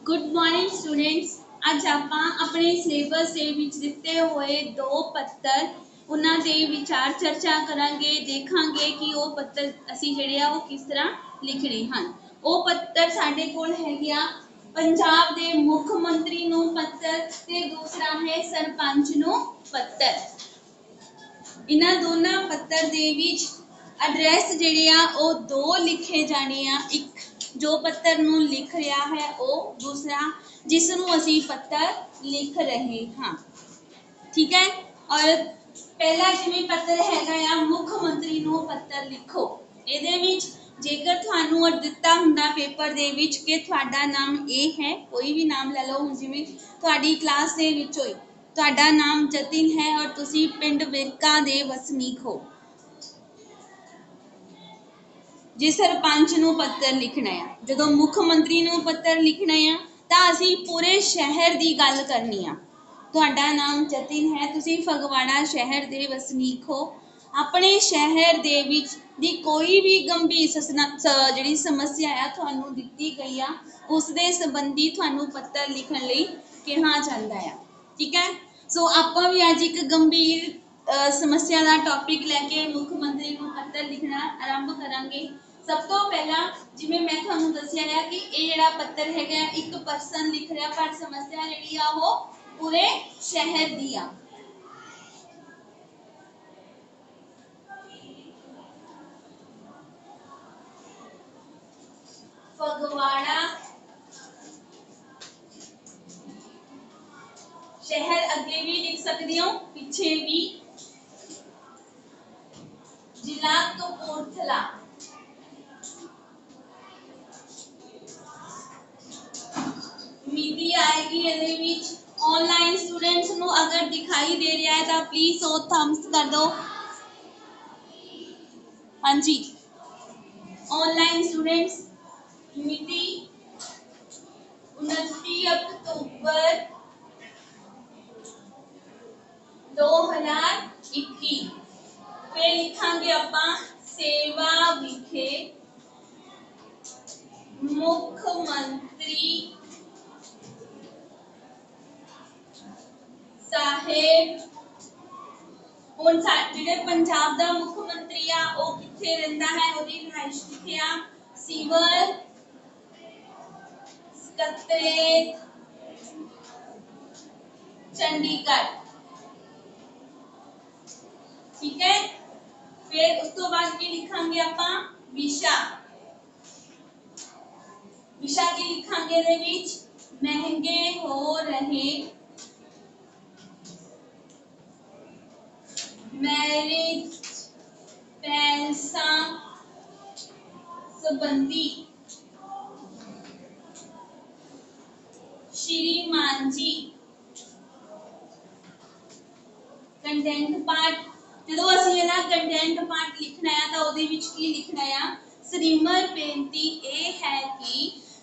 Good morning students. अज आप अपने syllabus के विच दिते हुए दो पत्तर उन्होंने विचार चर्चा करांगे, देखांगे कि वो पत्तर असी जिहड़े आ वो किस तरह लिखने हैं। वो पत्तर साडे कोल हैगे आ पंजाब दे मुख मंत्री नूं पत्तर ते दूसरा है सरपंच नूं पत्तर। इन्हां दोनों पत्तर दे विच एड्रैस जिहड़े आ वो दो लिखे जाने आ, एक जो पत्तर नूं लिख रहा है वो दूसरा जिसनूं असी पत्तर लिख रहे हाँ। ठीक है। और पहला जिवें पत्तर हैगा आ मुख मंत्री नूं पत्तर लिखो। इहदे विच जेकर तुहानूं दिता हुंदा पेपर दे विच कि तुहाडा नाम ए है, कोई भी नाम ले लो, हुण जिवें तुहाडी क्लास दे विच होई तुहाडा नाम जतिन है और तुसी पिंड विरका दे वसनीक हो, जे सरपंच नूं पत्तर लिखना है, जदों मुख मंत्री नूं पत्तर लिखना है तां असीं पूरे शहर दी गल करनी आ। तुहाडा नाम जतिन है, तुसीं फगवाड़ा शहर दे वसनीक हो, अपने शहर दे विच दी कोई भी गंभीर जिहड़ी समस्या है तुहानूं दित्ती गई आ उस दे संबंधी तुहानूं पत्तर लिखण लई कहा जांदा है। ठीक है। सो आपां भी अज एक गंभीर समस्या का टॉपिक लैके मुख्यमंत्री को पत्र लिखना आरंभ करांगे। सब तो पहला जिवें मैं तुहानूं दस्सिया है कि ये जिहड़ा पत्र है एक परसन लिख रहा, पर समस्या जिहड़ी आ वो पूरे शहर दी आ। फगवाड़ा शहर अगे भी लिख सकती हो, पीछे भी, जिला कपूरथला, मिति आएगी इहदे विच। ऑनलाइन स्टूडेंट्स नूं अगर दिखाई दे रहा है तो प्लीज वो थम्स कर दो। हाँ जी, ऑनलाइन स्टूडेंट्स मिति 29 अक्टूबर 2021। फिर लिखांगे आपां सेवा विखे मुख्यमंत्री साहेब। हुण जिहड़े पंजाब दा मुख्यमंत्री आ वो कित्थे रहिंदा है, ओहदी रिहाइश कित्थे आ? सिविल सकत्रेत चंडीगढ़। ठीक है। फिर उस तो बाद की लिखांगे आपां विशा। विशा की लिखांगे दे विच महंगे हो रहे मैरिज पैलसां संबंधी श्रीमान जी। कंटेंट पार्ट जो असीं इहदा कंटेंट पार्ट लिखना है तो उहदे विच की लिखना है? श्रीमत बेनती ये है कि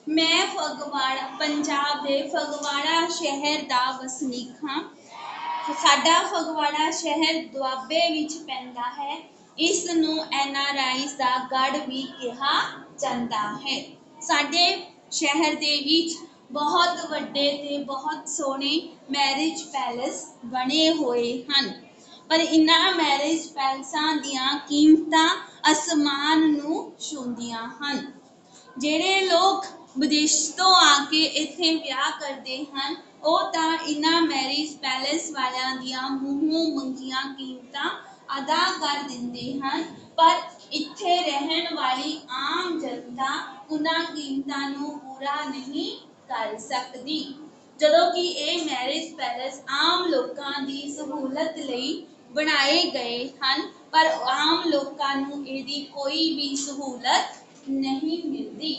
मैं फगवाड़ा पंजाब दे फगवाड़ा शहर दा वसनीक हाँ। साडा फगवाड़ा शहर दुआबे विच पैंदा है, इस नूं NRIs दा गढ़ भी कहा जाता है। साडे शहर दे विच बहुत वड्डे ते बहुत सोहणे मैरिज पैलेस बने हुए हैं, पर इन्हां मैरिज पैलेसां दीआं कीमतां आसमान नूं छूंदियां हन। ਜਿਹੜੇ लोग विदेश तो आके इत्थे विआह करते हैं वो तो इन्हां मैरिज पैलेस वालियां दीआं मूहों मंगियां कीमतां अदा कर दिंदे हैं, पर इत्थे रहन वाली आम जनता उन्हां कीमतां नूं पूरा नहीं कर सकती। जदों कि ये मैरिज पैलेस आम लोगों की सहूलत लई बनाए गए हैं, पर आम लोगों नूं इहदी कोई भी सहूलत नहीं मिलती।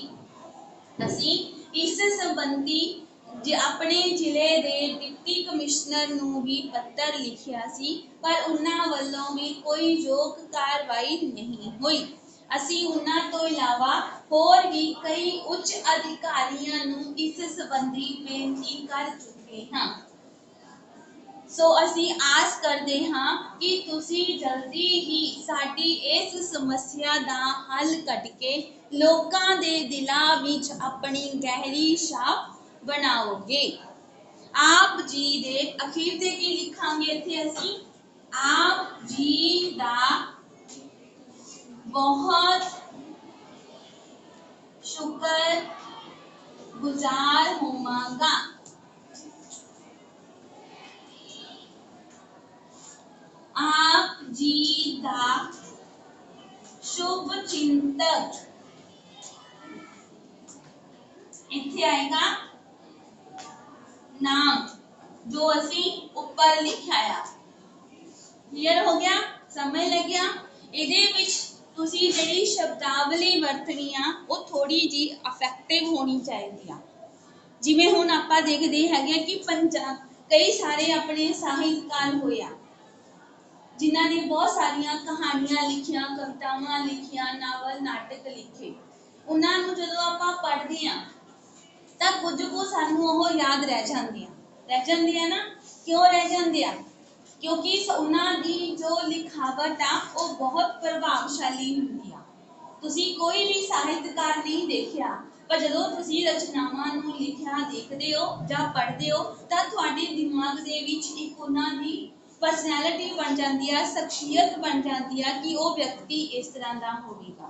असीं इस संबंधी अपने जिले दे डिप्टी कमिश्नर नूं भी पत्र लिखिया सी, पर उन्हां वल्लों भी कोई योग कार्रवाई नहीं हुई। असीं उन्हां तो इलावा होर भी कई उच्च अधिकारियों नूं इस संबंधी बेनती कर चुके हां। सो असी आस करते हाँ कि तुसी जल्दी ही साडी इस समस्या का हल कट के लोकां दे दिलां विच अपनी गहरी छाप ਬਣਾਓਗੇ। ਆਪ ਜੀ ਦੇ ਅਖੀਰ ਤੇ ਕੀ ਲਿਖਾਂਗੇ ਇੱਥੇ ਅਸੀਂ? ਆਪ ਜੀ ਦਾ ਬਹੁਤ ਸ਼ੁਕਰ ਗੁਜ਼ਾਰ ਹੋਵਾਂਗਾ। ਆਪ ਜੀ ਦਾ शुभ चिंतक, इत्थे आएगा नाम जो असी ऊपर लिखाया। क्लियर हो गया? समझ लग गया? इहदे विच तुसी जिहड़ी शब्दावली वरतनी आ वो थोड़ी जी अफेक्टिव होनी चाहिए। जिवें हुण आपां देखदे हैगे कि पंजाब कई सारे अपने साहित्यकार होए आ जिन्हां ने बहुत सारिया कहानियां लिखिया, कवितावां लिखिया, नावल नाटक लिखे। उन्होंने जदों आपां पढ़दे आ तां कुछ कुछ सानूं ओह याद रह जांदियां ना। क्यों रह जांदियां? क्योंकि उन्हां दी जो लिखावट आ वो बहुत प्रभावशाली हुंदी आ। तुसीं कोई भी साहित्यकार नहीं देखिया, पर जदों तुसीं रचनावां नूं लिखिया देखदे हो जां पढ़दे हो तां तुहाडे दिमाग दे विच एक उन्हां दी पर्सनैलिटी बन जाती है, शख्सियत बन जाती है कि वह व्यक्ति इस तरह का होगा।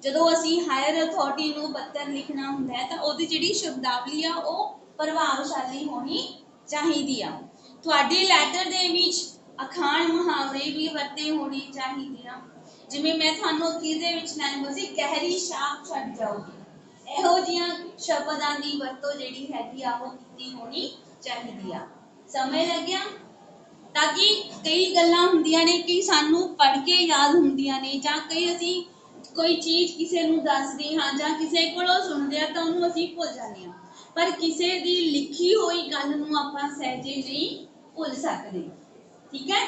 जदों असी हायर अथॉरिटी को पत्र लिखना हुंदा है तां ओहदी जिहड़ी शब्दावली आ वो प्रभावशाली होनी चाहिए। तुहाडे लैटर दे विच अखाण मुहावरे भी वरते होने चाहिए। जिवें मैं तुहानूं अखीर दे विच लाइन सी गहरी छाप छड्ड जाओगी। इहो जिहियां शब्दां दी वरतों जिहड़ी हैगी आ वो कीती होनी चाहिए आ। समझ लग गया? ताकि कई गल्लां हुंदियां ने कि सानू पढ़ के याद हुंदियां ने जां कई असी कोई चीज़ किसी नूं दसदे हां जां किसी कोलों सुणदे हां तां उहनूं असी भुल जांदे हां, पर किसी दी लिखी होई गल नूं आपां सहजे नहीं भुल सकदे। ठीक है?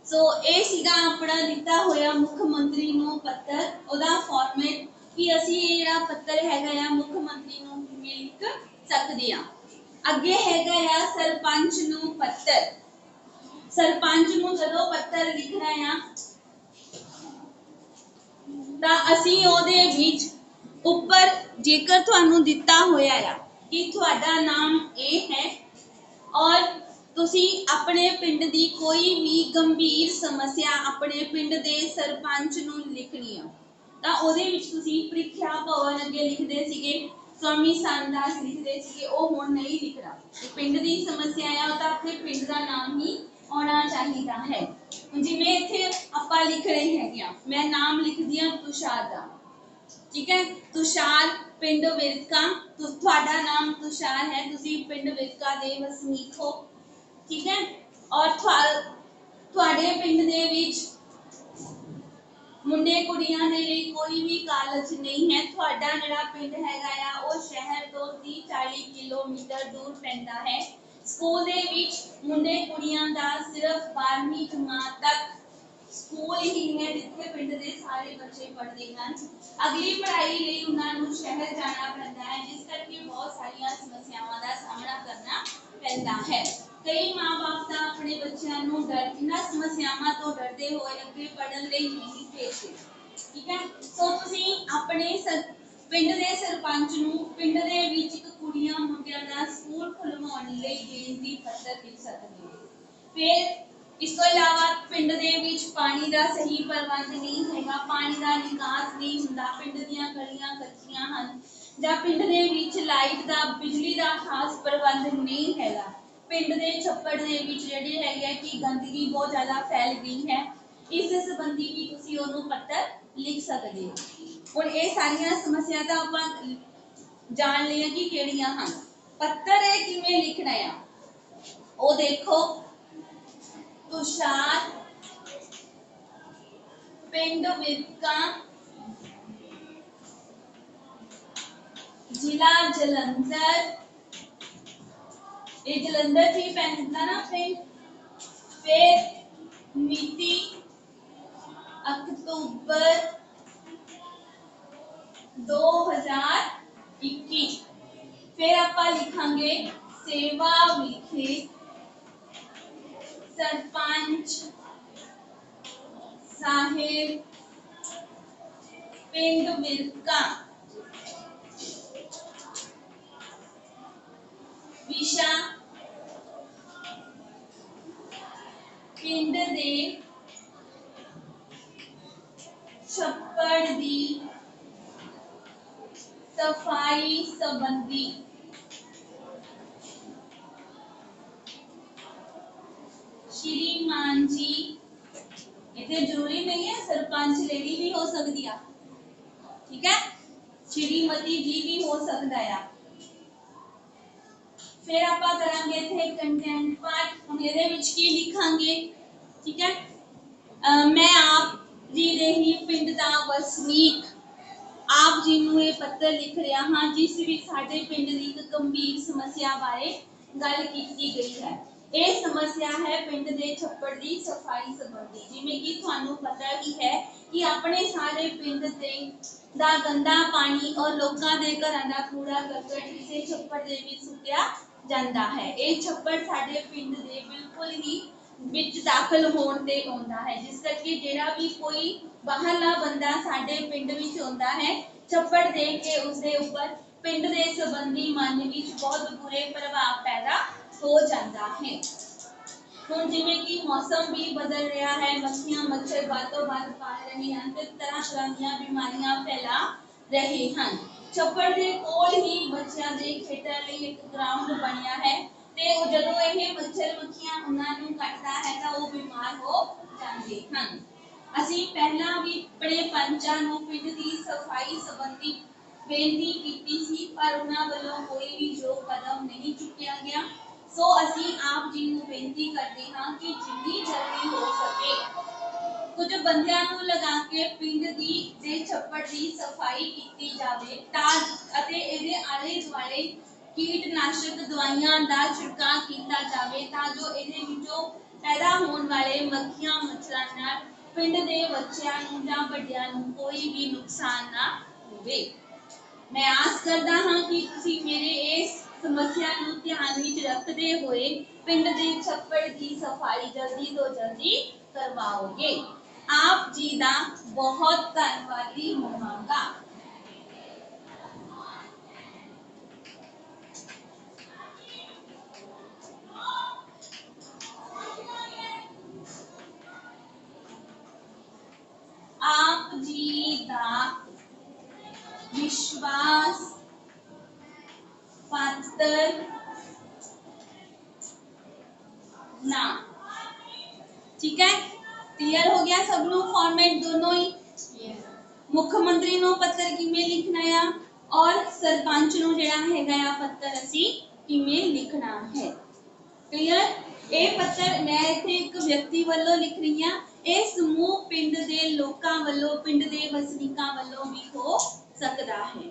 सो ये सीगा अपना दिता होया मुख मंत्री नूं पत्र, ओहदा फॉर्मेट कि असी ये जिहड़ा पत्र हैगा आ मुख मंत्री नूं किवें लिख सकदे हां। अगे हैगा आ सरपंच नूं पत्र। सरपंच नूं जदों पत्र लिखना है तां असीं ओहदे विच उपर जेकर तुहानूं दिता होया आ कि तुहाडा नाम ये है और तुसीं अपने पिंड दी कोई भी गंभीर समस्या अपने पिंड दे सरपंच नूं लिखनी आ तां ओहदे विच तुसीं प्रीख्या भवन अगे लिखदे सीगे, स्वामी सानदास लिखदे सीगे, ओह हुण नहीं लिखना। पिंड दी समस्या आ तां अपने पिंड दा नाम ही आना चाहिए है। जिवें इत्थे आपां लिख रहे हैं, मैं नाम लिखदी हां तुषार दा। ठीक है? तुषार पिंड विरका, तुहाडा नाम तुषार है, तुसीं पिंड विरका दे वसनीक हो। ठीक है? और तुहाडे पिंड दे विच मुंडे कुड़ियां दे लई कोई भी कॉलेज नहीं है। तुहाडा जिहड़ा पिंड हैगा आ वो शहर तो 30-40 किलोमीटर दूर पैंदा है। स्कूल दे विच मुंडे कुड़ियां दा सिर्फ 12वीं जमात तक स्कूल ही है जिथे पिंड दे सारे बच्चे पढ़ते हैं। अगली पढ़ाई लई उन्हां नूं शहर जाना पैंदा है, जिस करके बहुत सारियां समस्यावां दा सामना करना पैंदा है। कई माँ बाप तां अपने बच्चों नूं इन्हां समस्यावां तो डरदे होए अगे पढ़न लई नहीं भेजदे। ठीक है? सो तुसीं अपने पिंड दे सरपंच नूं पिंड दे विच इक कुड़ियां मुंडियां दा स्कूल खुलवाउण लई बेनती पत्र लिख सकदे हो। फिर इस तो इलावा पिंड दे विच पानी दा सही प्रबंध नहीं हैगा, पानी दा निकास नहीं हुंदा, पिंड दीयां गलियां कच्चियां हन जां पिंड दे विच लाइट दा बिजली दा खास प्रबंध नहीं हैगा। पिंड दे छप्पड़ दे विच जिहड़ी हैगी कि गंदगी बहुत ज़्यादा फैल गई है, इस संबंधी भी तुसीं ओहनूं पत्र लिख सकदे हो। हुण ये सारियां समस्या तां आपां जान लिया कि किहड़ियां हन। पत्र ये किवें लिखना है वो देखो। तुषार पिंड विरका जिला जलंधर, ये जलंधर थी पैंदा ना पिंड। फिर मिति अक्तूबर 2021। फिर आपां लिखांगे सेवा विखे सरपंच साहिब पिंड विरका। विशा पिंड दे छप्पड़ दी सफाई संबंधी श्रीमान जी, इतने जरूरी नहीं है सरपंच लेडी भी हो सकती है, ठीक है, श्रीमती जी भी हो सकता है। फिर आप करांगे थे कंटेंट पार्ट, हम ਇਹਦੇ ਵਿੱਚ ਕੀ ਲਿਖਾਂਗੇ, ठीक है। मैं आप जी ਦੇ ਹੀ ਪਿੰਡ ਦਾ ਵਸਨੀਕ ਆਪ ਜੀ ਨੂੰ ਇਹ ਪੱਤਰ ਲਿਖ ਰਿਹਾ ਹਾਂ, ਜਿਸ ਵਿੱਚ ਸਾਡੇ ਪਿੰਡ ਦੀ ਇੱਕ ਗੰਭੀਰ ਸਮੱਸਿਆ ਬਾਰੇ ਗੱਲ ਕੀਤੀ ਗਈ ਹੈ। ਇਹ ਸਮੱਸਿਆ ਹੈ ਪਿੰਡ ਦੇ ਛੱਪੜ ਦੀ ਸਫਾਈ ਸੰਬੰਧੀ। ਜਿਵੇਂ ਕਿ ਤੁਹਾਨੂੰ ਪਤਾ ਹੀ ਹੈ ਕਿ ਆਪਣੇ ਸਾਰੇ ਪਿੰਡ ਦੇ ਦਾ ਗੰਦਾ ਪਾਣੀ ਔਰ ਲੋਕਾਂ ਦੇ ਘਰਾਂ ਦਾ ਕੂੜਾ ਕਰਕਟ ਕਿਸੇ ਛੱਪੜ ਦੇ ਵਿੱਚ ਸੁੱਟਿਆ ਜਾਂਦਾ ਹੈ। ਇਹ ਛੱਪੜ ਸਾਡੇ ਪਿੰਡ ਦੇ ਬਿਲਕੁਲ ਹੀ ਵਿੱਚ ਦਾਖਲ ਹੋਣ ਤੇ ਆਉਂਦਾ ਹੈ, ਜਿਸ ਕਰਕੇ ਜਿਹੜਾ ਵੀ ਕੋਈ ਬਾਹਰਲਾ ਬੰਦਾ ਸਾਡੇ ਪਿੰਡ ਵਿੱਚ ਆਉਂਦਾ ਹੈ, ਛੱਪੜ ਦੇਖ ਕੇ ਉਸਦੇ ਉੱਪਰ ਪਿੰਡ ਦੇ ਸੰਬੰਧੀ ਮਨ ਵਿੱਚ ਬਹੁਤ ਬੁਰੇ ਪ੍ਰਭਾਵ ਪੈਦਾ ਹੋ ਜਾਂਦਾ ਹੈ। ਹੁਣ ਜਿਵੇਂ ਕਿ ਮੌਸਮ ਵੀ ਬਦਲ ਰਿਹਾ ਹੈ, ਮੱਖੀਆਂ ਮੱਛਰ ਬਾਤੋਂ ਬਾਤ ਪਾਲ ਰਹੇ ਹਨ ਤੇ ਤਰ੍ਹਾਂ ਤਰ੍ਹਾਂ ਦੀਆਂ ਬਿਮਾਰੀਆਂ ਫੈਲਾ ਰਹੇ ਹਨ। ਛੱਪੜ ਦੇ ਕੋਲ ਹੀ ਬੱਚਿਆਂ ਦੇ ਖੇਡਣ ਲਈ ਇੱਕ ਗਰਾਊਂਡ ਬਣਿਆ ਹੈ ਤੇ ਜਦੋਂ ਇਹ ਮੱਛਰ ਮੱਖੀਆਂ ਉਹਨਾਂ ਨੂੰ ਕੱਟਦਾ ਹੈ ਤਾਂ ਉਹ ਬਿਮਾਰ ਹੋ ਜਾਂਦੇ ਹਨ। ਅਸੀਂ ਪਹਿਲਾਂ ਵੀ ਆਪਣੇ ਪੰਚਾਂ ਨੂੰ ਪਿੰਡ ਦੀ ਸਫਾਈ ਸੰਬੰਧੀ ਬੇਨਤੀ ਕੀਤੀ ਸੀ, ਪਰ ਉਹਨਾਂ ਵੱਲੋਂ ਕੋਈ ਵੀ ਯੋਗ ਕਦਮ ਨਹੀਂ ਚੁੱਕਿਆ ਗਿਆ। ਸੋ ਅਸੀਂ ਆਪ ਜੀ ਨੂੰ ਬੇਨਤੀ ਕਰਦੇ ਹਾਂ ਕਿ ਜਿੰਨੀ ਜਲਦੀ ਹੋ ਸਕੇ ਕੁਝ ਬੰਦਿਆਂ ਨੂੰ ਲਗਾ ਕੇ ਪਿੰਡ ਦੇ ਛੱਪੜ ਦੀ ਸਫਾਈ ਕੀਤੀ ਜਾਵੇ ਤਾਂ ਅਤੇ ਇਹਦੇ ਆਲੇ ਦੁਆਲੇ ਕੀਟਨਾਸ਼ਕ ਦਵਾਈਆਂ ਦਾ ਛਿੜਕਾਅ ਕੀਤਾ ਜਾਵੇ ਤਾਂ ਜੋ ਇਹਦੇ ਵਿੱਚੋਂ ਪੈਦਾ ਹੋਣ ਵਾਲੇ ਮੱਖੀਆਂ ਮੱਛਰਾਂ ਨਾਲ ਪਿੰਡ ਦੇ ਬੱਚਿਆਂ ਨੂੰ ਜਾਂ ਵੱਡਿਆਂ ਨੂੰ ਕੋਈ ਵੀ ਨੁਕਸਾਨ ਨਾ ਹੋਵੇ। ਮੈਂ ਆਸ ਕਰਦਾ ਹਾਂ ਕਿ ਤੁਸੀਂ ਮੇਰੇ ਇਸ ਸਮੱਸਿਆ ਨੂੰ ਧਿਆਨ ਵਿੱਚ ਰੱਖਦੇ ਹੋਏ ਪਿੰਡ ਦੇ ਛੱਪੜ ਦੀ ਸਫਾਈ ਜਲਦੀ ਤੋਂ ਜਲਦੀ ਕਰਵਾਓਗੇ। ਆਪ ਜੀ ਦਾ ਬਹੁਤ ਧੰਨਵਾਦੀ ਹੋਵਾਂਗਾ। आप जी दा विश्वास पात्र ना, ठीक है, क्लियर हो गया सब लोग फॉर्मेट दोनों ही। मुख्यमंत्री नो पत्र किमें लिखना है और सरपंच नो जेड़ा हैगा आ पत्र असी किमें लिखना है, क्लियर। ਇਹ ਪੱਤਰ ਮੈਂ ਇੱਥੇ ਇੱਕ ਵਿਅਕਤੀ ਵੱਲੋਂ ਲਿਖ ਰਹੀ ਹਾਂ, ਇਹ ਸਮੂਹ ਪਿੰਡ ਦੇ ਲੋਕਾਂ ਵੱਲੋਂ ਪਿੰਡ ਦੇ ਵਸਨੀਕਾਂ ਵੱਲੋਂ ਵੀ ਹੋ ਸਕਦਾ ਹੈ,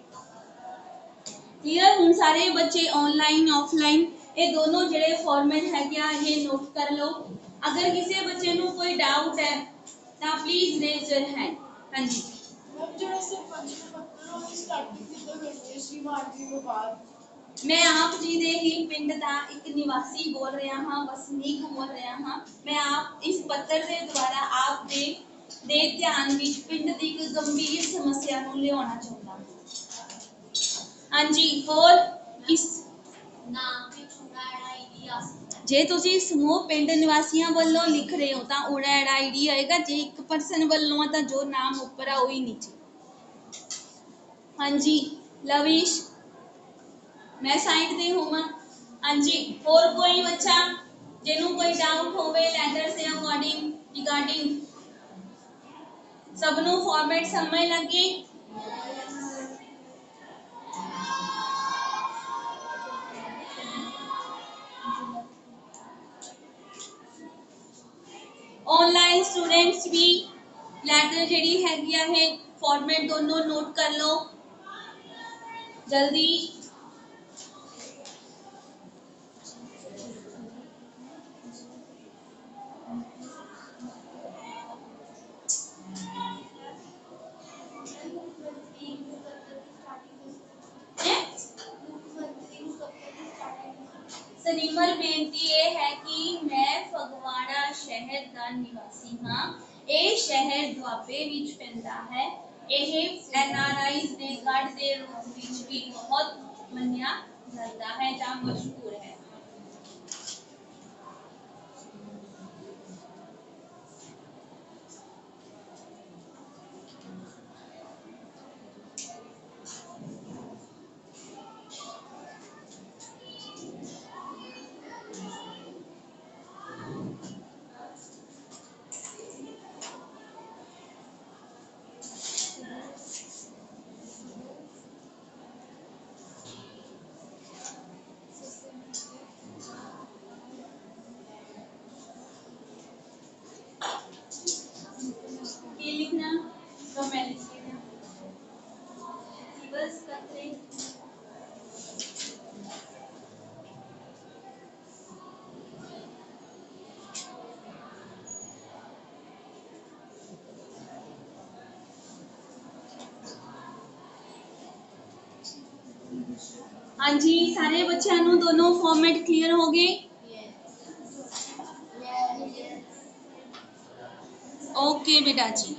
क्लियर। ਹੁਣ ਸਾਰੇ ਬੱਚੇ ऑनलाइन ऑफलाइन ਇਹ ਦੋਨੋਂ ਜਿਹੜੇ ਫਾਰਮੈਟ ਹੈਗੇ ਆ ਇਹ ਨੋਟ ਕਰ ਲਓ। ਅਗਰ ਕਿਸੇ ਬੱਚੇ ਨੂੰ ਕੋਈ ਡਾਊਟ ਹੈ ਤਾਂ ਪਲੀਜ਼ ਰੇਜ਼ योर हैंड। हाँ जी मैम जो सरपंच ने पत्र और स्टार्टिंग कितना करते हैं श्रीमान जी के बाद मैं आप जी दे ही पिंड दा एक निवासी बोल रहा हाँ, वसनीक बोल रहा हाँ। मैं आप इस पत्र के द्वारा आप दे ध्यान विच पिंड दी एक गंभीर समस्या नूं लियाउणा चाहुंदा हां। हाँ जी, और इस नाम विच उड़ा एड़ा आईडी आ सकदा है। जे तुसीं समूह पिंड निवासियों वालों लिख रहे हो तां उड़ा एड़ा आईडी आएगा, जे एक पर्सन वालों आ तां जो नाम ऊपर आ वही नीचे। हाँ जी लविश मैं साइड ते होवां। हाँ जी, और कोई बच्चा जिन्हों कोई डाउट होवे लैटर से अकॉर्डिंग रिगार्डिंग सबनों फॉर्मेट समझ लगे। ऑनलाइन स्टूडेंट्स भी लैटर जेडी हैगी है फॉर्मेट दोनों नोट कर लो जल्दी। सनीमर बेनती ये है कि मैं फगवाड़ा शहर का निवासी हाँ। ये शहर दुआबे विच पैंदा है। यह एनआरआईज दे गढ़ दे रूप विच भी बहुत मन्निया ज़्यादा है या मशहूर है। ये लिखना रोमांस लिखना बस कतरे। हाँ जी सारे बच्चों ਨੂੰ दोनों फॉर्मेट क्लियर हो गए। ओके बेटा जी।